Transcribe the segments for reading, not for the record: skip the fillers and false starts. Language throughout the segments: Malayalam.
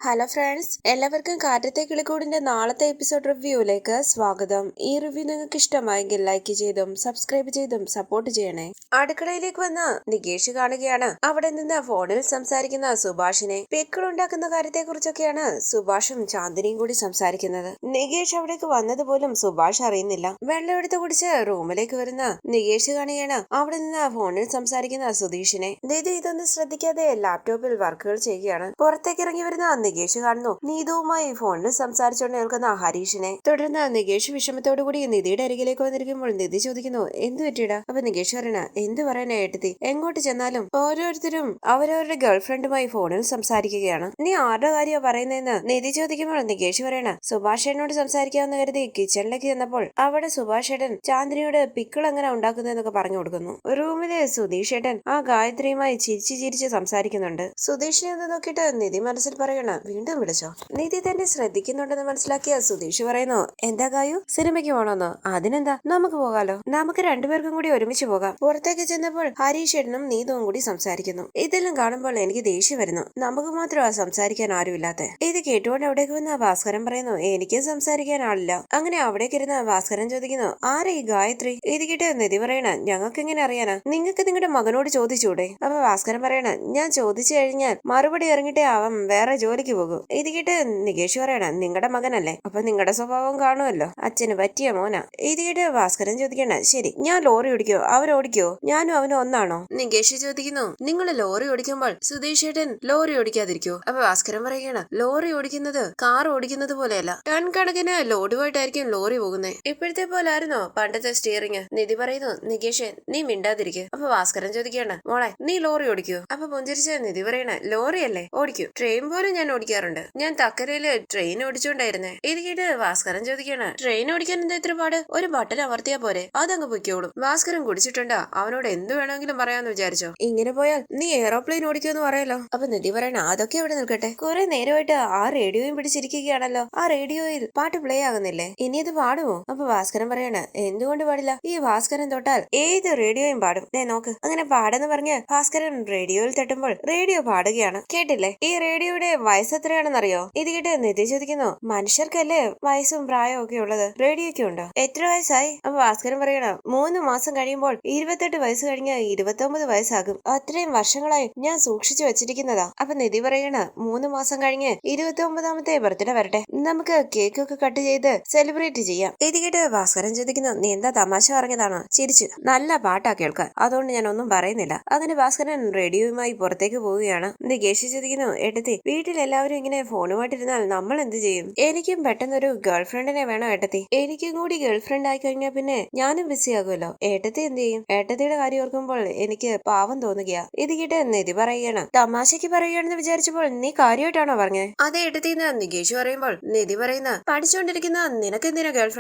ഹലോ ഫ്രണ്ട്സ്, എല്ലാവർക്കും കാറ്റത്തെ കിളിക്കൂടിന്റെ നാളത്തെ എപ്പിസോഡ് റിവ്യൂയിലേക്ക് സ്വാഗതം. ഈ റിവ്യൂ നിങ്ങൾക്ക് ഇഷ്ടമായെങ്കിൽ ലൈക്ക് ചെയ്തും സബ്സ്ക്രൈബ് ചെയ്തും സപ്പോർട്ട് ചെയ്യണേ. അടുക്കളയിലേക്ക് വന്ന നികേഷ് കാണുകയാണ് അവിടെ നിന്ന് ഫോണിൽ സംസാരിക്കുന്ന സുഭാഷിനെ. പിക്കിൾ ഉണ്ടാക്കുന്ന കാര്യത്തെ കുറിച്ചൊക്കെയാണ് സുഭാഷും ചാന്ദിനിയും കൂടി സംസാരിക്കുന്നത്. നികേഷ് അവിടേക്ക് വന്നതുപോലും സുഭാഷ് അറിയുന്നില്ല. വെള്ളം എടുത്ത് കുടിച്ച് റൂമിലേക്ക് വരുന്ന നികേഷ് കാണുകയാണ് അവിടെ നിന്ന് ഫോണിൽ സംസാരിക്കുന്ന സുധീഷിനെ. ദീദി ഇതൊന്നും ശ്രദ്ധിക്കാതെ ലാപ്ടോപ്പിൽ വർക്കുകൾ ചെയ്യുകയാണ്. പുറത്തേക്ക് ഇറങ്ങി വരുന്ന നികേഷ് കാണുന്നു നീതുവുമായി ഫോണിൽ സംസാരിച്ചുകൊണ്ട് നിൽക്കുന്ന ഹരീഷിനെ. തുടർന്ന് നികേഷ് വിഷമത്തോടുകൂടി നിധിയുടെ അരികിലേക്ക് വന്നിരിക്കുമ്പോൾ നിധി ചോദിക്കുന്നു, എന്ത് പറ്റിയിടാ? അപ്പൊ നികേഷ് പറയണ, എന്ത് പറയാനാ ഏട്ടത്തി, എങ്ങോട്ട് ചെന്നാലും ഓരോരുത്തരും അവരവരുടെ ഗേൾഫ്രണ്ടുമായി ഫോണിൽ സംസാരിക്കുകയാണ്. നീ ആരുടെ കാര്യമാ പറയുന്നതെന്ന് നിധി ചോദിക്കുമ്പോൾ നികേഷ് പറയണ, സുഭാഷ് ഏട്ടനോട് സംസാരിക്കാമെന്ന് കരുതി കിച്ചണിലേക്ക് ചെന്നപ്പോൾ അവിടെ സുഭാഷ് ഏട്ടൻ ചാന്ദിനിയോട് പിക്കിൾ എങ്ങനെ ഉണ്ടാക്കുന്നതെന്നൊക്കെ പറഞ്ഞു കൊടുക്കുന്നു. റൂമില് സുധീഷ് ഏട്ടൻ ആ ഗായത്രിയുമായി ചിരിച്ച് സംസാരിക്കുന്നുണ്ട്. സുധീഷിനെ ഒന്ന് നോക്കിയിട്ട് നിധി മനസ്സിൽ പറയണ, വീണ്ടും വിളിച്ചോ? നിധി തന്നെ ശ്രദ്ധിക്കുന്നുണ്ടെന്ന് മനസ്സിലാക്കിയ സുധീഷ് പറയുന്നു, എന്താ ഗായു, സിനിമയ്ക്ക് പോണോന്നോ? അതിനെന്താ, നമുക്ക് പോകാലോ, നമുക്ക് രണ്ടുപേർക്കും കൂടി ഒരുമിച്ച് പോകാം. പുറത്തേക്ക് ചെന്നപ്പോൾ ഹരീഷ് ഏട്ടനും നീതുവും കൂടി സംസാരിക്കുന്നു. ഇതെല്ലാം കാണുമ്പോൾ എനിക്ക് ദേഷ്യം വരുന്നു. നമുക്ക് മാത്രമാ സംസാരിക്കാൻ ആരുമില്ലാത്ത. ഇത് കേട്ടുകൊണ്ട് അവിടേക്ക് വന്ന ഭാസ്കരൻ പറയുന്നു, എനിക്ക് സംസാരിക്കാൻ ആളില്ല. അങ്ങനെ അവിടേക്ക് ഇരുന്ന ഭാസ്കരൻ ചോദിക്കുന്നു, ആരാ ഈ ഗായത്രി? ഇത് കേട്ട് നിധി പറയണ, ഞങ്ങൾക്ക് എങ്ങനെ അറിയാനാ, നിങ്ങൾക്ക് നിങ്ങളുടെ മകനോട് ചോദിച്ചൂടെ? അപ്പൊ ഭാസ്കരൻ പറയണ, ഞാൻ ചോദിച്ചു കഴിഞ്ഞാൽ മറുപടി ഇറങ്ങിട്ടേ അവൻ വേറെ ജോലിക്ക് പോകും. ഇത് കേട്ട് നികേഷ് പറയണ, നിങ്ങളുടെ മകനല്ലേ, അപ്പൊ നിങ്ങളുടെ സ്വഭാവം കാണുമല്ലോ, അച്ഛന് പറ്റിയ മോനാ. ഇത് കേട്ട് ഭാസ്കരൻ ചോദിക്കണ, ശരി ഞാൻ ലോറി ഓടിക്കോ അവരോടിക്കോ, ഞാനും അവനും ഒന്നാണോ? നികേഷ് ചോദിക്കുന്നു, നിങ്ങൾ ലോറി ഓടിക്കുമ്പോൾ സുധീഷ് ഏട്ടൻ ലോറി ഓടിക്കാതിരിക്കോ? അപ്പൊ ഭാസ്കരൻ പറയുകയാണ്, ലോറി ഓടിക്കുന്നത് കാർ ഓടിക്കുന്നത് പോലെയല്ല, ടൺ കണക്കിന് ലോഡുമായിട്ടായിരിക്കും ലോറി പോകുന്നത്. ഇപ്പോഴത്തെ പോലെ ആയിരുന്നോ പണ്ടത്തെ സ്റ്റിയറിംഗ്? നിധി പറയുന്നു, നികേഷ് നീ മിണ്ടാതിരിക്കും. അപ്പൊ ഭാസ്കരൻ ചോദിക്കുകയാണ്, മോളെ നീ ലോറി ഓടിക്കോ? അപ്പൊ പുഞ്ചിരിച്ച നിധി പറയണ, ലോറി അല്ലേ ഓടിക്കൂ, ട്രെയിൻ പോലും ഞാൻ ഓടിക്കാറുണ്ട്, ഞാൻ തക്കരയില് ട്രെയിൻ ഓടിച്ചോണ്ടായിരുന്നേ. ഇത് കേട്ട് ഭാസ്കരൻ ചോദിക്കാണ്, ട്രെയിൻ ഓടിക്കാൻ എന്താ ഇത്ര പാട്? ഒരു ബട്ടൺ അമർത്തിയാ പോരെ, അതങ്ങ് പൊയ്ക്കോളും. ഭാസ്കരൻ കുടിച്ചിട്ടുണ്ടാ, അവനോട് എന്ത് വേണമെങ്കിലും പറയാന്ന് വിചാരിച്ചോ? ഇങ്ങനെ പോയാൽ നീ എയറോപ്ലെയിൻ ഓടിക്കുമെന്ന് പറയല്ലോ. അപ്പൊ നിധി പറയണ, അതൊക്കെ അവിടെ നിൽക്കട്ടെ, കുറെ നേരമായിട്ട് ആ റേഡിയോയും പിടിച്ചിരിക്കുകയാണല്ലോ, ആ റേഡിയോയിൽ പാട്ട് പ്ലേ ആകുന്നില്ലേ, ഇനി ഇത് പാടുമോ? അപ്പൊ ഭാസ്കരൻ പറയണ, എന്തുകൊണ്ട് പാടില്ല, ഈ ഭാസ്കരൻ തൊട്ടാൽ ഏത് റേഡിയോയും പാടും, നോക്ക്. അങ്ങനെ പാടെന്ന് പറഞ്ഞ് ഭാസ്കരൻ റേഡിയോയിൽ തട്ടുമ്പോൾ റേഡിയോ പാടുകയാണ്. കേട്ടില്ലേ, ഈ റേഡിയോയുടെ വയസ്സ് എത്രയാണെന്നറിയോ? ഇത് കേട്ട് നിധി ചോദിക്കുന്നു, മനുഷ്യർക്കല്ലേ വയസ്സും പ്രായവും ഒക്കെ ഉള്ളത്, റേഡിയോയ്ക്ക് ഉണ്ടോ? എത്ര വയസ്സായി? അപ്പൊ ഭാസ്കരൻ പറയണ, 3 മാസം കഴിയുമ്പോൾ 28 വയസ്സ് കഴിഞ്ഞ് 29 വയസ്സാകും. അത്രയും വർഷങ്ങളായി ഞാൻ സൂക്ഷിച്ചു വെച്ചിരിക്കുന്നതാ. അപ്പൊ നിധി പറയണ, 3 മാസം കഴിഞ്ഞ് 29ാമത്തെ ബർത്ത്ഡേ വരട്ടെ, നമുക്ക് കേക്ക് ഒക്കെ കട്ട് ചെയ്ത് സെലിബ്രേറ്റ് ചെയ്യാം. ഇത് കേട്ട് ഭാസ്കരൻ ചോദിക്കുന്നു, നീ എന്താ തമാശ പറഞ്ഞതാണോ? ചിരിച്ചു, നല്ല പാട്ടാ കേൾക്കാൻ, അതുകൊണ്ട് ഞാൻ ഒന്നും പറയുന്നില്ല. അങ്ങനെ ഭാസ്കരൻ റേഡിയോയുമായി പുറത്തേക്ക് പോവുകയാണ്. നികേഷ് ചോദിക്കുന്നു, ഏട്ടത്തി വീട്ടിൽ എല്ലാവരും ഇങ്ങനെ ഫോണുമായിട്ടിരുന്നാൽ നമ്മൾ എന്ത് ചെയ്യും? എനിക്കും പെട്ടെന്നൊരു ഗേൾ ഫ്രണ്ടിനെ വേണോ ഏട്ടത്തി? എനിക്കും കൂടി ഗേൾ ഫ്രണ്ട് ആയി കഴിഞ്ഞാൽ പിന്നെ ഞാനും ബിസി ആകുമല്ലോ. ഏട്ടത്തി എന്ത് ചെയ്യും? ഏട്ടത്തിയുടെ കാര്യം ഓർക്കുമ്പോൾ എനിക്ക് പാവം തോന്നുകയാ. ഇത് കേട്ട് നിധി പറയുകയാണ്, തമാശക്ക് പറയുകയാണെന്ന് വിചാരിച്ചപ്പോൾ നീ കാര്യമായിട്ടാണോ പറഞ്ഞേ? അതെ ഏട്ടത്തിന്ന് നികേഷ് പറയുമ്പോൾ നിധി പറയുന്ന, പഠിച്ചുകൊണ്ടിരിക്കുന്ന നിനക്കെന്തിനാ ഗേൾ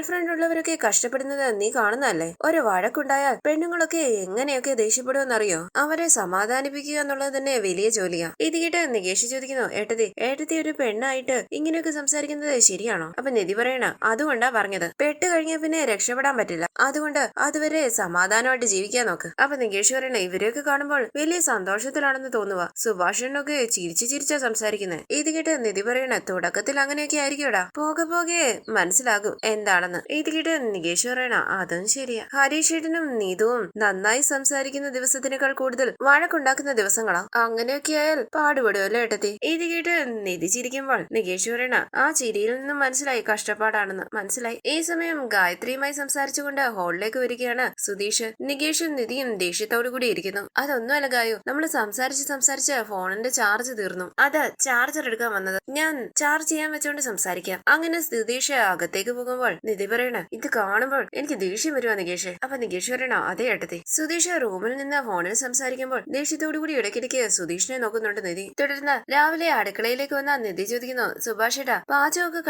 ഫ്രണ്ട് ഉള്ളവരൊക്കെ കഷ്ടപ്പെടുന്നത് നീ കാണുന്നതല്ലേ. ഒരു വഴക്കുണ്ടായാൽ പെണ്ണുങ്ങളൊക്കെ എങ്ങനെയൊക്കെ ദേഷ്യപ്പെടുമെന്നറിയോ? അവരെ സമാധാനിപ്പിക്കുക എന്നുള്ളത് തന്നെ വലിയ ജോലിയാ. ഇത് കേട്ട് നികേഷ് ചോദിക്കുന്നു, ഏട്ടത്തി ഒരു പെണ്ണായിട്ട് ഇങ്ങനെയൊക്കെ സംസാരിക്കുന്നത് ശരിയാണോ? അപ്പൊ നിധി പറയണ, അതുകൊണ്ടാ പറഞ്ഞത്, പെട്ട് കഴിഞ്ഞാൽ പിന്നെ രക്ഷപ്പെടാൻ പറ്റില്ല, അതുകൊണ്ട് അതുവരെ സമാധാനമായിട്ട് ജീവിക്കാൻ നോക്ക്. അപ്പൊ നികേഷ് പറയണ, ഇവരെയൊക്കെ കാണുമ്പോൾ വലിയ സന്തോഷത്തിലാണെന്ന് തോന്നുക, സുഭാഷനൊക്കെ ചിരിച്ചാ സംസാരിക്കുന്നത്. ഇത് കേട്ട് നിധി പറയണ, തുടക്കത്തിൽ അങ്ങനെയൊക്കെ ആയിരിക്കൂടാ, പോകെ മനസ്സിലാകും എന്താണെന്ന്. ഇത് കേട്ട് നികേഷ് പറയണ, അതും ശരിയാ, ഹരീഷ് ഏട്ടനും നീതുവും നന്നായി സംസാരിക്കുന്ന ദിവസത്തിനേക്കാൾ കൂടുതൽ വഴക്കുണ്ടാക്കുന്ന ദിവസങ്ങളാ, അങ്ങനെയൊക്കെ ആയാൽ പാടുപെടുമല്ലോ ഏട്ടത്തി. ഇത് കേട്ട് നിധി ചിരിക്കുമ്പോൾ നികേഷ് പറയണ, ആ ചിരിയിൽ നിന്നും മനസ്സിലായി കഷ്ടപ്പാടാണെന്ന് മനസ്സിലായി. ഈ സമയം ഗായത്രിയുമായി സംസാരിച്ചുകൊണ്ട് ഹാളിലേക്ക് വരികയാണ് സുധീഷ്. നികേഷും നിധിയും ദേഷ്യത്തോടു കൂടി ഇരിക്കുന്നു. അതൊന്നുമല്ല ഗായു, നമ്മള് സംസാരിച്ച് ഫോണിന്റെ ചാർജ് തീർന്നു, അത് ചാർജർ എടുക്കാൻ വന്നത്, ഞാൻ ചാർജ് ചെയ്യാൻ വെച്ചോണ്ട് സംസാരിക്കാം. അങ്ങനെ സുധീഷ് അകത്തേക്ക് പോകുമ്പോൾ നിധി പറയണ, ഇത് കാണുമ്പോൾ എനിക്ക് ദേഷ്യം വരുവാ നികേഷ്. അപ്പൊ നികേഷ് പറയണ, അതേ ഏട്ടത്തി. സുധീഷ് റൂമിൽ നിന്ന് ഫോണിൽ സംസാരിക്കുമ്പോൾ ദേഷ്യത്തോടു കൂടി ഇടയ്ക്കിടയ്ക്ക് സുധീഷിനെ നോക്കുന്നുണ്ട് നിധി. തുടർന്ന് രാവിലെ അടുക്കളയിലേക്ക് വന്ന നിധി ചോദിക്കുന്നു, സുഭാഷേട്ടാ പാചകമൊക്കെ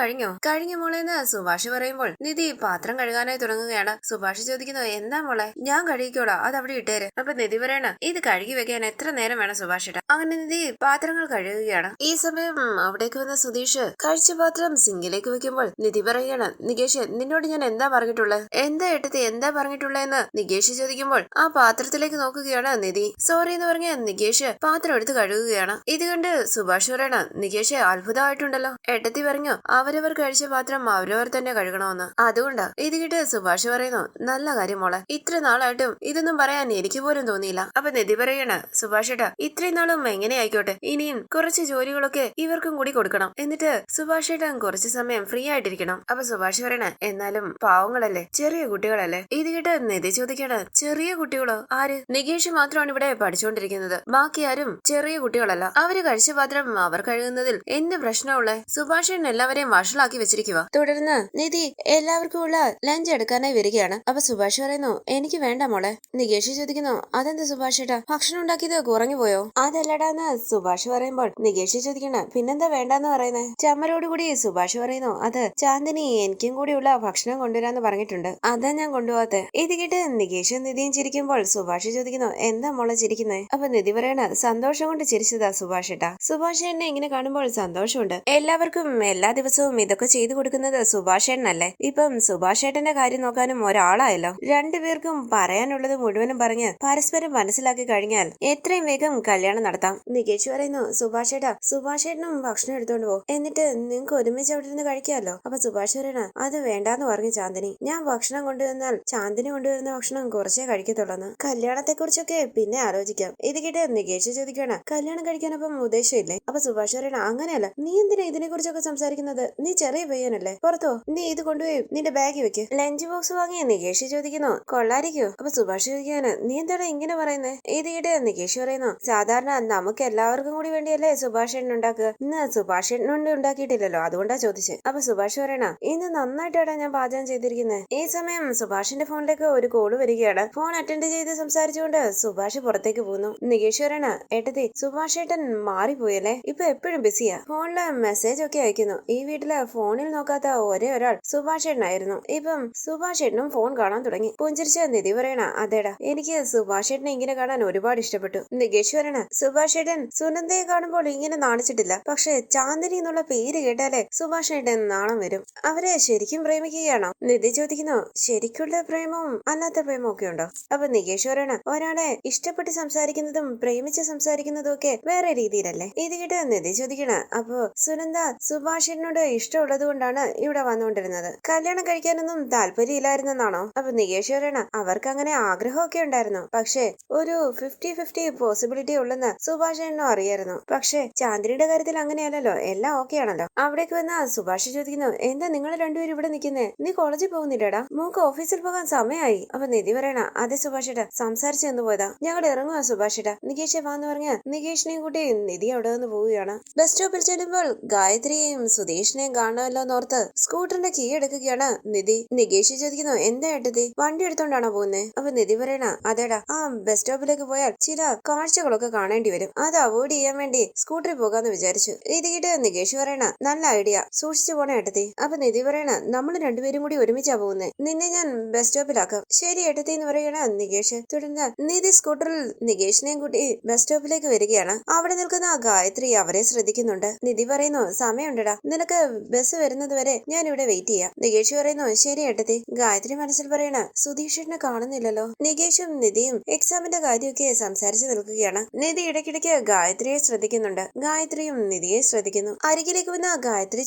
കഴിഞ്ഞു മോളെന്ന് സുഭാഷ് പറയുമ്പോൾ നിധി പാത്രം കഴുകാനായി തുടങ്ങുകയാണ്. സുഭാഷ് ചോദിക്കുന്നു, എന്താ മോളെ? ഞാൻ കഴുകിക്കോളാം, അത് അവിടെ ഇട്ടേര്. അപ്പൊ നിധി പറയണ, ഇത് കഴുകി വെക്കാൻ എത്ര നേരം വേണം സുഭാഷേട്ടാ? അങ്ങനെ നിധി പാത്രങ്ങൾ കഴുകുകയാണ്. ഈ സമയം അവിടേക്ക് വന്ന സുധീഷ് കഴിച്ച പാത്രം സിങ്കിലേക്ക് വെക്കുമ്പോൾ നിധി പറയുകയാണ്, നികേഷ് നിന്നോട് ഞാൻ എന്താ പറഞ്ഞിട്ടുള്ളത്? എന്താ ഏട്ടത്തി എന്താ പറഞ്ഞിട്ടുള്ളതെന്ന് നികേഷ് ചോദിക്കുമ്പോൾ ആ പാത്രത്തിലേക്ക് നോക്കുകയാണ് നിധി. സോറി എന്ന് പറഞ്ഞ നികേഷ് പാത്രം എടുത്ത് കഴുകുകയാണ്. ഇത് കണ്ട് സുഭാഷ് സുഭാഷ് പറയണ നികേഷ് അത്ഭുതമായിട്ടുണ്ടല്ലോ. ഏട്ടത്തി പറഞ്ഞു അവരവർ കഴിച്ച പാത്രം അവരവർ തന്നെ കഴുകണമെന്ന്. അതുകൊണ്ടാ ഇത് കേട്ട് സുഭാഷ് പറയുന്നു നല്ല കാര്യം മോളെ, ഇത്ര നാളായിട്ടും ഇതൊന്നും പറയാൻ എനിക്ക് പോലും തോന്നിയില്ല. അപ്പൊ നിധി പറയണ സുഭാഷ് ഏട്ടാ ഇത്രയും നാളും എങ്ങനെ ആയിക്കോട്ടെ, ഇനിയും കുറച്ച് ജോലികളൊക്കെ ഇവർക്കും കൂടി കൊടുക്കണം. എന്നിട്ട് സുഭാഷ് ഏട്ടൻ കുറച്ച് സമയം ഫ്രീ ആയിട്ടിരിക്കണം. അപ്പൊ സുഭാഷ് പറയണ എന്നാലും പാവങ്ങളല്ലേ, ചെറിയ കുട്ടികളല്ലേ. ഇത് കേട്ട് നിധി ചോദിക്കണ ചെറിയ കുട്ടികളോ? ആര്? നികേഷ് മാത്രമാണ് ഇവിടെ പഠിച്ചുകൊണ്ടിരിക്കുന്നത്, ബാക്കി ആരും ചെറിയ കുട്ടികളല്ല. അവര് കഴിച്ച പാത്രം അവർ കഴുകുന്നതിൽ എന്ത് പ്രശ്നമുള്ളേ? സുഭാഷൻ എല്ലാവരെയും വഷളാക്കി വെച്ചിരിക്കുക. തുടർന്ന് നിധി എല്ലാവർക്കും ഉള്ള ലഞ്ച് എടുക്കാനായി വരികയാണ്. അപ്പൊ സുഭാഷ് പറയുന്നു എനിക്ക് വേണ്ട മോളെ. നികേഷ് ചോദിക്കുന്നു അതെന്താ സുഭാഷ് ഏട്ടാ, ഭക്ഷണം ഉണ്ടാക്കിയത് കുറഞ്ഞു പോയോ? അതല്ലടാന്ന് സുഭാഷ് പറയുമ്പോൾ നികേഷ് ചോദിക്കണ പിന്നെന്താ വേണ്ടെന്ന് പറയുന്നേ? ചമ്മലോടുകൂടി സുഭാഷ് പറയുന്നു അത് ചാന്ദിനി എനിക്കും കൂടിയുള്ള ഭക്ഷണം കൊണ്ടുവരാന്ന് പറഞ്ഞിട്ടുണ്ട്, അതാ ഞാൻ കൊണ്ടുപോകാത്തെ. ഇത് കേട്ട് നികേഷും നിധിയും ചിരിക്കുമ്പോൾ സുഭാഷ് ചോദിക്കുന്നു എന്താ മോളെ ചിരിക്കുന്നേ? അപ്പൊ നിധി പറയണ സന്തോഷം കൊണ്ട് ചിരിച്ചതാ സുഭാഷ് ഏട്ടാ. സുഭാഷ് എന്നെ ഇങ്ങനെ കാണുമ്പോൾ സന്തോഷമുണ്ട്. എല്ലാവർക്കും എല്ലാ ദിവസവും ഇതൊക്കെ ചെയ്തു കൊടുക്കുന്നത് സുഭാഷ് ഏട്ടനല്ലേ. ഇപ്പം സുഭാഷ് ഏട്ടന്റെ കാര്യം നോക്കാനും ഒരാളായല്ലോ. രണ്ടുപേർക്കും പറയാനുള്ളത് മുഴുവനും പറഞ്ഞ് പരസ്പരം മനസ്സിലാക്കി കഴിഞ്ഞാൽ എത്രയും വേഗം കല്യാണം നടത്താം. നികേഷ് പറയുന്നു സുഭാഷ് ഏട്ടാ സുഭാഷ് ഏട്ടനും ഭക്ഷണം എടുത്തോണ്ട് പോ, എന്നിട്ട് നിങ്ങക്ക് ഒരുമിച്ച് അവിടെ ഇരുന്ന് കഴിക്കാമല്ലോ. അപ്പൊ സുഭാഷ് പറയണ അത് വേണ്ടാന്ന് പറഞ്ഞു ചാന്ദിനി. ഞാൻ ഭക്ഷണം കൊണ്ടുവന്നാൽ ചാന്ദിനി കൊണ്ടുവരുന്ന ഭക്ഷണം കുറച്ചേ കഴിക്കത്തുള്ളൂ. കല്യാണത്തെ കുറിച്ചൊക്കെ പിന്നെ ആലോചിക്കാം. ഇത് കേട്ട് നികേഷ് ചോദിക്കണ കല്യാണം കഴിക്കാനപ്പം ഉദ്ദേശമില്ലേ? അപ്പൊ സുഭാഷ് പറയണ അങ്ങനെയല്ല, നീ എന്തിനാ ഇതിനെ കുറിച്ചൊക്കെ സംസാരിക്കുന്നത്? നീ ചെറിയ പയ്യനല്ലേ, പുറത്തോ. നീ ഇത് കൊണ്ടുപോയി നിന്റെ ബാഗ് വെക്ക്. ലഞ്ച് ബോക്സ് വാങ്ങി നികേഷ് ചോദിക്കുന്നു കൊള്ളായിരിക്കോ? അപ്പൊ സുഭാഷ് ചോദിക്കാന് നീ എന്താണ് ഇങ്ങനെ പറയുന്നേ? ഇത് കേട്ട് നികേഷ് പറയുന്നു സാധാരണ നമുക്ക് എല്ലാവർക്കും കൂടി വേണ്ടിയല്ലേ സുഭാഷ് ഏട്ടൻ ഉണ്ടാക്കുക, ഇന്ന് സുഭാഷ് ഏട്ടനുണ്ട് ഉണ്ടാക്കിയിട്ടില്ലല്ലോ, അതുകൊണ്ടാ ചോദിച്ചത്. അപ്പൊ സുഭാഷ് പറയണ ഇന്ന് നന്നായിട്ടാണ് ഞാൻ പാചകം ചെയ്തിരിക്കുന്നത്. ഈ സമയം സുഭാഷിന്റെ ഫോണിലേക്ക് ഒരു കോള് വരികയാണ്. ഫോൺ അറ്റൻഡ് ചെയ്ത് സംസാരിച്ചുകൊണ്ട് സുഭാഷ് പുറത്തേക്ക് പോകുന്നു. നികേഷ് പറയണ ഏട്ടത്തി സുഭാഷ് ഏട്ടൻ മാറിപ്പോയല്ലേ, ഇപ്പൊ എപ്പോഴും ബിസിയാ, ഫോണില് മെസ്സേജ് ഒക്കെ അയക്കുന്നു. ഈ വീട്ടില് ഫോണിൽ നോക്കാത്ത ഒരേ ഒരാൾ സുഭാഷ് ഏട്ടനായിരുന്നു. ഇപ്പം സുഭാഷ് ഏട്ടനും ഫോൺ കാണാൻ തുടങ്ങി. പുഞ്ചിരിച്ച നിധി പറയണ അതേടാ എനിക്ക് സുഭാഷ് ഏട്ടനെ ഇങ്ങനെ കാണാൻ ഒരുപാട് ഇഷ്ടപ്പെട്ടു. നികേഷ് പറയണ സുഭാഷ് ഏട്ടൻ സുനന്ദയെ കാണുമ്പോൾ ഇങ്ങനെ നാണിച്ചിട്ടില്ല, പക്ഷെ ചാന്ദിനി എന്നുള്ള പേര് കേട്ടാലേ സുഭാഷ് ഏട്ടൻ നാണം വരും. അവരെ ശരിക്കും പ്രേമിക്കുകയാണോ? നിധി ചോദിക്കുന്നു ശരിക്കുള്ള പ്രേമവും അല്ലാത്ത പ്രേമവും ഒക്കെ ഉണ്ടോ? അപ്പൊ നികേഷ് പറയണ ഒരാളെ ഇഷ്ടപ്പെട്ട് സംസാരിക്കുന്നതും പ്രേമിച്ച് സംസാരിക്കുന്നതും ഒക്കെ വേറെ രീതിയിലല്ലേ. ഇത് കേട്ട് നിധി ചോദിക്കണ അപ്പൊ സുനന്ദ സുഭാഷ് ഏട്ടനോട് ഇഷ്ടമുള്ളത് കൊണ്ടാണ് ഇവിടെ വന്നുകൊണ്ടിരുന്നത്, കല്യാണം കഴിക്കാനൊന്നും താല്പര്യമില്ലായിരുന്നെന്നാണോ? അപ്പൊ നികേഷ് പറയണ അവർക്ക് അങ്ങനെ ആഗ്രഹമൊക്കെ ഉണ്ടായിരുന്നു, പക്ഷെ ഒരു 50-50 പോസിബിലിറ്റി ഉള്ളെന്ന് സുഭാഷ് ഏട്ടനും അറിയായിരുന്നു. പക്ഷെ ചാന്ദിനിയുടെ കാര്യത്തിൽ അങ്ങനെയല്ലല്ലോ, എല്ലാം ഓക്കെ ആണല്ലോ. അവിടേക്ക് വന്ന സുഭാഷ് ചോദിക്കുന്നു എന്താ നിങ്ങൾ രണ്ടുപേരും ഇവിടെ നിൽക്കുന്നേ? നീ കോളേജിൽ പോകുന്നില്ലടാ? മൂക്ക് ഓഫീസിൽ പോകാൻ സമയമായി. അപ്പൊ നിധി പറയണ അതെ സുഭാഷ് ഏട്ടാ സംസാരിച്ചു എന്ന് പോയതാ, ഞങ്ങൾ ഇറങ്ങുക സുഭാഷ് ഏട്ടാ. നികേഷ് വാന്ന് പറഞ്ഞ് നികേഷിനെയും കൂട്ടി നിധി അവിടെ നിന്ന് പോവുകയാണ്. ബസ് സ്റ്റോപ്പിൽ ചെല്ലുമ്പോൾ ഗായത്രിയെയും സുധീഷിനെയും കാണാമല്ലോ എന്നോർത്ത് സ്കൂട്ടറിന്റെ കീ എടുക്കുകയാണ് നിധി. നികേഷ് ചോദിക്കുന്നു എന്താ ഏട്ടത്തി വണ്ടി എടുത്തോണ്ടാണോ പോകുന്നേ? അപ്പൊ നിധി പറയണ അതേടാ ആ ബസ് സ്റ്റോപ്പിലേക്ക് പോയാൽ ചില കാഴ്ചകളൊക്കെ കാണേണ്ടി വരും, അത് അവോയ്ഡ് ചെയ്യാൻ വേണ്ടി സ്കൂട്ടറിൽ പോകാന്ന് വിചാരിച്ചു. ഇത് കേട്ട് നികേഷ് പറയണ നല്ല ഐഡിയ, സൂക്ഷിച്ചു പോണേ ഏട്ടത്തി. അപ്പൊ നിധി പറയണ നമ്മൾ രണ്ടുപേരും കൂടി ഒരുമിച്ചാ പോകുന്നേ, നിന്നെ ഞാൻ ബസ് സ്റ്റോപ്പിലാക്കാം. ശരി ഏട്ടത്തി എന്ന് പറയണ നികേഷ്. തുടർന്ന് നിധി സ്കൂട്ടറിൽ നികേഷിനെയും കൂട്ടി ബസ് സ്റ്റോപ്പിലേക്ക് വരികയാണ്. അവിടെ നിൽക്കുന്ന ഗായത്രി അവരെ ശ്രദ്ധിക്കുന്നുണ്ട്. നിധി പറയുന്നു സമയമുണ്ടടാ, നിനക്ക് ബസ് വരുന്നത് വരെ ഞാൻ ഇവിടെ വെയിറ്റ് ചെയ്യാം. നികേഷ് പറയുന്നു ശരി ഏട്ടത്തി. ഗായത്രി മനസ്സിൽ പറയണ സുധീഷിനെ കാണുന്നില്ലല്ലോ. നികേഷും നിധിയും എക്സാമിന്റെ കാര്യമൊക്കെ സംസാരിച്ചു നിൽക്കുകയാണ്. നിധി ഇടയ്ക്കിടയ്ക്ക് ഗായത്രിയെ ശ്രദ്ധിക്കുന്നുണ്ട്. ഗായത്രിയും നിധിയെ ശ്രദ്ധിക്കുന്നു. അരികിലേക്ക് വന്ന ഗായത്രി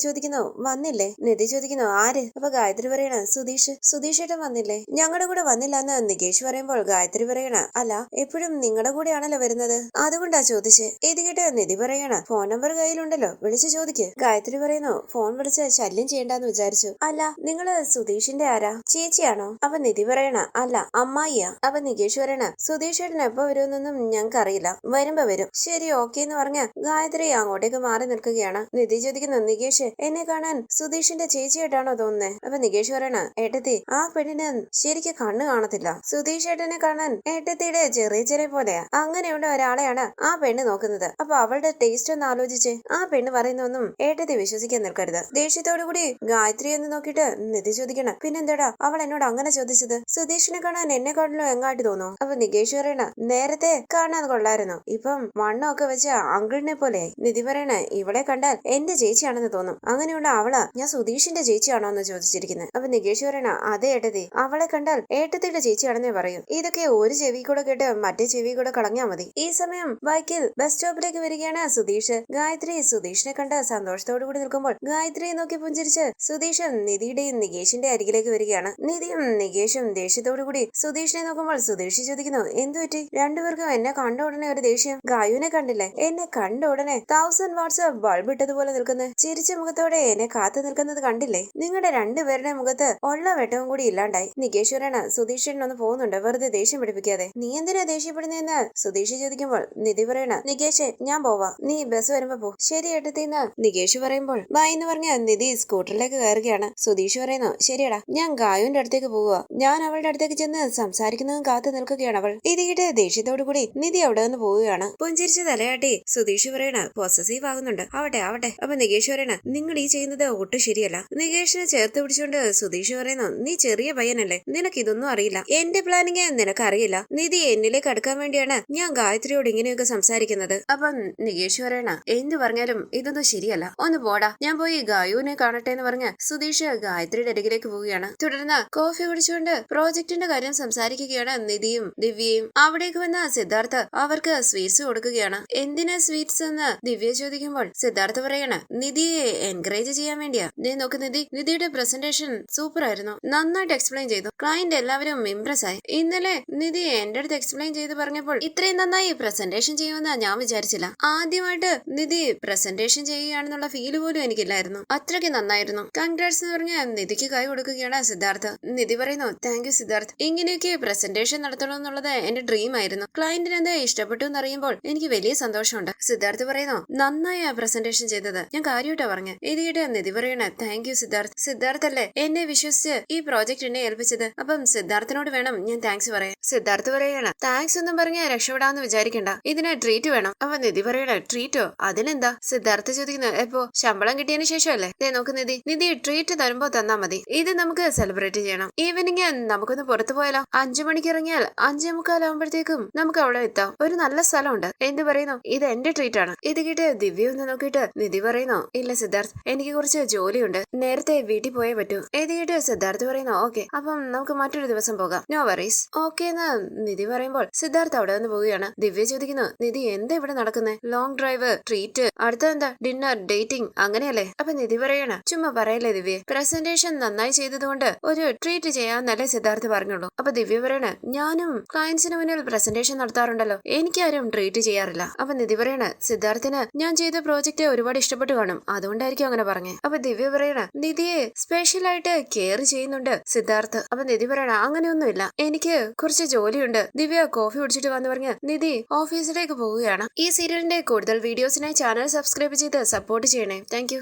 ചോദിക്കുന്നു വന്നില്ലേ? നിധി ചോദിക്കുന്നു ആര്? അപ്പൊ ഗായത്രി പറയണ സുധീഷ് ഏട്ടൻ വന്നില്ലേ? ഞങ്ങളുടെ കൂടെ വന്നില്ല എന്ന് നികേഷ് പറയുമ്പോൾ ഗായത്രി പറയണ അല്ല എപ്പോഴും നിങ്ങളുടെ കൂടെയാണല്ലോ വരുന്നത്, അതുകൊണ്ടാ ചോദിച്ചേ. ഇത് കേട്ട് നിധി പറയണ ഫോൺ നമ്പർ കയ്യിലുണ്ടല്ലോ, വിളിച്ചു ചോദിക്ക്. ഗായത്രി പറയുന്നു ഫോൺ വിളിച്ച് ശല്യം ചെയ്യണ്ടെന്ന് വിചാരിച്ചു. അല്ല നിങ്ങള് സുധീഷിന്റെ ആരാ, ചേച്ചിയാണോ? അപ്പൊ നിധി പറയണ അല്ല അമ്മായിയാ. അപ്പൊ നികേഷ് പറയണ സുധീഷ് ഏട്ടൻ എപ്പോ വരുമെന്നൊന്നും ഞങ്ങൾക്ക് അറിയില്ല, വരുമ്പോ വരും. ശരി ഓക്കെ എന്ന് പറഞ്ഞ ഗായത്രി അങ്ങോട്ടേക്ക് മാറി നിൽക്കുകയാണ്. നിധി ചോദിക്കുന്നു നികേഷ് എന്നെ കാണാൻ സുധീഷിന്റെ ചേച്ചിയായിട്ടാണോ തോന്നുന്നേ? അപ്പൊ നികേഷ് പറയണ ഏട്ടത്തി ആ പെണ്ണിന് ശരിക്കും കണ്ണ് കാണത്തില്ല, സുധീഷ് ഏട്ടനെ കാണാൻ ഏട്ടത്തിയുടെ ചെറിയ പോലെയാ, അങ്ങനെയുള്ള ഒരാളെയാണ് ആ പെണ്ണ് നോക്കുന്നത്. അപ്പൊ അവളുടെ ടേസ്റ്റ് ഒന്ന് ആലോചിച്ചേ, ആ പെണ്ണ് പറയുന്നൊന്നും ഏട്ടത്തി വിശ്വസിക്കാൻ നിൽക്കരുത്. ദേഷ്യത്തോടു കൂടി ഗായത്രി എന്ന് നോക്കിയിട്ട് നിധി ചോദിക്കണം പിന്നെന്താടാ അവൾ എന്നോട് അങ്ങനെ ചോദിച്ചത്, സുധീഷിനെ കാണാൻ എന്നെക്കാട്ടിലും എങ്ങാട്ടി തോന്നുന്നു? അപ്പൊ നികേഷ് പറയണ നേരത്തെ കാണാൻ കൊള്ളായിരുന്നു, ഇപ്പം വണ്ണമൊക്കെ വെച്ച അങ്കിളിനെ പോലെയായി. നിധി പറയണ ഇവളെ കണ്ടാൽ എന്റെ ചേച്ചിയാണെന്ന് തോന്നും, അങ്ങനെയുള്ള അവളാ ഞാൻ സുധീഷിന്റെ ചേച്ചിയാണോ എന്ന് ചോദിച്ചിരിക്കുന്നത്. അപ്പൊ നികേഷ് പറയണ അതെ ഏട്ടത്തി, അവളെ കണ്ടാൽ ഏട്ടത്തിയുടെ ചേച്ചിയാണെന്നേ പറയൂ. ഇതൊക്കെ ഒരു ചെവി കൂടെ കേട്ട് മറ്റേ ചെവി കൂടെ കളഞ്ഞാ മതി. ഈ സമയം ബൈക്കിൽ ബസ് സ്റ്റോപ്പിലേക്ക് വരികയാണ് സുധീഷ്. സുധീഷ്. ഗായത്രി സുധീഷിനെ കണ്ട് സന്തോഷത്തോടു കൂടി നിൽക്കുമ്പോൾ ഗായത്രിയെ നോക്കി പുഞ്ചിരിച്ച് സുധീഷും നിധിയുടെയും നികേഷിന്റെ അരികിലേക്ക് വരികയാണ്. നിധിയും നികേഷും ദേഷ്യത്തോടു കൂടി സുധീഷിനെ നോക്കുമ്പോൾ സുധീഷ് ചോദിക്കുന്നു, എന്തു പറ്റി? രണ്ടുപേർക്കും എന്നെ കണ്ട ഉടനെ ഒരു ദേഷ്യം. ഗായുവിനെ കണ്ടില്ലേ? എന്നെ കണ്ട ഉടനെ 1000 വാട്സ് ബൾബ് ഇട്ടതുപോലെ നിൽക്കുന്നു. ചിരിച്ച മുഖത്തോടെ എന്നെ കാത്തു നിൽക്കുന്നത് കണ്ടില്ലേ? നിങ്ങളുടെ രണ്ടുപേരുടെ മുഖത്ത് ഉള്ള വെട്ടവും കൂടി ഇല്ലാണ്ടായി. നികേഷ് പറയണ, സുധീഷനൊന്ന് പോകുന്നുണ്ട്, വെറുതെ ദേഷ്യം പിടിപ്പിക്കാതെ. നീ എന്തിനാ ദേഷ്യപ്പെടുന്നതെന്ന് സുധീഷ് ചോദിക്കുമ്പോൾ നിധി പറയണ, നികേഷ് ഞാൻ പോവാ, നീ ബസ് വരുമ്പോ പോ. ശരി ഏട്ടത്തിന്ന് നികേഷ് പറയുമ്പോൾ ബൈ എന്ന് പറഞ്ഞ നിധി സ്കൂട്ടറിലേക്ക് കയറുകയാണ്. സുധീഷ് പറയുന്നു, ശരിയടാ, ഞാൻ ഗായുവിന്റെ അടുത്തേക്ക് പോവുക. ഞാൻ അവളുടെ അടുത്തേക്ക് ചെന്ന് സംസാരിക്കുന്നതും കാത്തു നിൽക്കുകയാണ് അവൾ. ഇത് കേട്ട് ദേഷ്യത്തോടു കൂടി നിധി അവിടെ നിന്ന് പോവുകയാണ്. പുഞ്ചിരിച്ച് തലയാട്ടി സുധീഷ് പറയണ, പോസസീവ് ആകുന്നുണ്ട്. ആവട്ടെ ആവട്ടെ. അപ്പൊ നികേഷ് പറയണ, നിങ്ങൾ ഈ ചെയ്യുന്നത് ഒട്ടും ശരിയല്ല. നികേഷിനെ ചേർത്ത് പിടിച്ചുകൊണ്ട് സുധീഷ് പറയുന്നു, നീ ചെറിയ പയ്യനല്ലേ, നിനക്ക് ഇതൊന്നും അറിയില്ല. എന്റെ പ്ലാനിങ് നിനക്ക് അറിയില്ല. നിധി എന്നിലേക്ക് അടുക്കാൻ വേണ്ടിയാണ് ഞാൻ ഗായത്രിയോട് ഇങ്ങനെയൊക്കെ സംസാരിക്കുന്നത്. അപ്പം നികേഷ് പറയണ, എന്തു പറഞ്ഞാലും ഇതൊന്നും ശരിയല്ല, ഒന്ന് പോടാ, ഞാൻ പോയി ഗായുവിനെ കാണട്ടെ എന്ന് പറഞ്ഞ് സുധീഷ് ഗായത്രിയുടെ അരികിലേക്ക് പോവുകയാണ്. തുടർന്ന് കോഫി കുടിച്ചുകൊണ്ട് പ്രോജക്ടിന്റെ കാര്യം സംസാരിക്കുകയാണ് നിധിയും ദിവ്യയും. അവിടേക്ക് വന്ന സിദ്ധാർത്ഥ് അവർക്ക് സ്വീറ്റ്സ് കൊടുക്കുകയാണ്. എന്തിനാ സ്വീറ്റ്സ് എന്ന് ദിവ്യ ചോദിക്കുമ്പോൾ സിദ്ധാർത്ഥ് പറയാണ്, നിധിയെ എൻകറേജ് ചെയ്യാൻ വേണ്ടിയാ. നീ നോക്ക് നിധി, നിധിയുടെ പ്രസന്റേഷൻ സൂപ്പർ ആയിരുന്നു, നന്നായിട്ട് എക്സ്പ്ലെയിൻ ചെയ്തു. ക്ലയന്റ് എല്ലാവരും ഇംപ്രസ് ആയി. ഇന്നലെ നിധി എന്റെ അടുത്ത് എക്സ്പ്ലെയിൻ ചെയ്ത് പറഞ്ഞപ്പോൾ ഇത്രയും നന്നായി പ്രസന്റേഷൻ ചെയ്യുമെന്ന് ഞാൻ വിചാരിച്ചില്ല. ആദ്യമായിട്ട് നിധി പ്രസന്റേഷൻ ചെയ്യുകയാണെന്നുള്ള ഫീല് പോലും എനിക്കില്ലായിരുന്നു. അത്രയ്ക്ക് നന്നായിരുന്നു. കൺഗ്രാറ്റ്സ് എന്ന് പറഞ്ഞ നിധിക്ക് കൈ കൊടുക്കുകയാണ് സിദ്ധാർത്ഥ്. നിധി പറയുന്നു, താങ്ക് യു സിദ്ധാർത്ഥ്, ഇങ്ങനെയൊക്കെ പ്രസന്റേഷൻ നടത്തണം എന്നുള്ളത് എന്റെ ഡ്രീം ആയിരുന്നു. ക്ലയന്റിന് എന്താ ഇഷ്ടപ്പെട്ടു എന്നറിയുമ്പോൾ എനിക്ക് വലിയ സന്തോഷമുണ്ട്. സിദ്ധാർത്ഥ് പറയുന്നു, നന്നായി പ്രസന്റേഷൻ ചെയ്തത്, ഞാൻ കാര്യമായിട്ടാ പറഞ്ഞു. ഇത് കേട്ട് നിധി പറയണ, താങ്ക് യു സിദ്ധാർത്ഥ്. സിദ്ധാർത്ഥ് അല്ലേ എന്നെ വിശ്വസിച്ച് ഈ പ്രോജക്ട് എന്നെ ഏൽപ്പിച്ചത്, അപ്പം സിദ്ധാർത്ഥിനോട് വേണം ഞാൻ താങ്ക്സ് പറയാൻ. സിദ്ധാർത്ഥ് പറയണം, താങ്ക്സ് ഒന്നും പറഞ്ഞ രക്ഷപ്പെടാന്ന് വിചാരിക്കണ്ട, ഇതിന് ട്രീറ്റ് വേണം. അപ്പൊ നിധി പറയണ, ട്രീറ്റോ? അതിനെന്താ? സിദ്ധാർത്ഥ് ചോദിക്കുന്നത്, എപ്പോ? ശമ്പളം കിട്ടിയതിന് ശേഷമല്ലേ? നോക്ക് നിധി ട്രീറ്റ് തരുമ്പോ തന്നാ മതി. ഇത് നമുക്ക് സെലിബ്രേറ്റ് ചെയ്യണം. ഈവനിങ് നമുക്കൊന്ന് പുറത്തു പോയാലോ? 5 മണിക്ക് ഇറങ്ങിയാൽ 5:45 ആകുമ്പോഴത്തേക്കും നമുക്ക് അവിടെ എത്താം. ഒരു നല്ല സ്ഥലമുണ്ട്. എന്ത് പറയുന്നു? ഇത് എന്റെ ട്രീറ്റ് ആണ്. ഇത് കേട്ട് ദിവ്യ ഒന്ന് നോക്കിയിട്ട് നിധി പറയുന്നു, ഇല്ല സിദ്ധാർത്ഥ്, എനിക്ക് കുറച്ച് ജോലിയുണ്ട്, നേരത്തെ വീട്ടിൽ പോയേ പറ്റൂ. ഇത് കേട്ട് സിദ്ധാർത്ഥ് പറയുന്നു, ഓക്കെ, അപ്പം നമുക്ക് മറ്റൊരു ദിവസം പോകാം, നോ വറീസ്. ഓക്കെ എന്ന് നിധി പറയുമ്പോൾ സിദ്ധാർത്ഥ് അവിടെ നിന്ന് പോവുകയാണ്. ദിവ്യ ചോദിക്കുന്നു, നിധി എന്താ ഇവിടെ നടക്കുന്നത്? ലോങ് ഡ്രൈവ്, ട്രീറ്റ്, അടുത്തെന്താ ഡിന്നർ, ഡേറ്റിംഗ്, അങ്ങനെയല്ലേ? അപ്പൊ നിധി പറയണ, ചുമ്മാ പറയല്ലേ ദിവ്യ, പ്രസന്റേഷൻ നന്നായി ചെയ്തതുകൊണ്ട് ഒരു ട്രീറ്റ് ചെയ്യാന്നല്ലേ സിദ്ധാർത്ഥ് പറഞ്ഞുള്ളൂ. അപ്പൊ ദിവ്യ പറയണ, ഞാനും ക്ലയൻസിന് മുന്നിൽ പ്രസന്റേഷൻ നടത്താറുണ്ടല്ലോ, എനിക്കാരും ട്രീറ്റ് ചെയ്യാറില്ല. അപ്പൊ നിധി പറയണ, സിദ്ധാർത്ഥിന് ഞാൻ ചെയ്ത പ്രോജക്റ്റ് ഒരുപാട് ഇഷ്ടപ്പെട്ടു കാണും, അതുകൊണ്ടായിരിക്കും അങ്ങനെ പറഞ്ഞേ. അപ്പൊ ദിവ്യ പറയണ, നിധിയെ സ്പെഷ്യൽ ആയിട്ട് കെയർ ചെയ്യുന്നുണ്ട് സിദ്ധാർത്ഥ്. അപ്പൊ നിധി പറയണ, അങ്ങനെയൊന്നുമില്ല, എനിക്ക് കുറച്ച് ജോലിയുണ്ട്. ദിവ്യ കോഫി കുടിച്ചിട്ട് വന്ന് പറഞ്ഞ് നിധി ഓഫീസിലേക്ക് പോവുകയാണ്. ഈ സീരിയലിന്റെ കൂടുതൽ വീഡിയോസിനായി ചാനൽ സബ്സ്ക്രൈബ് ചെയ്ത് സപ്പോർട്ട് ചെയ്യണേ. Thank you.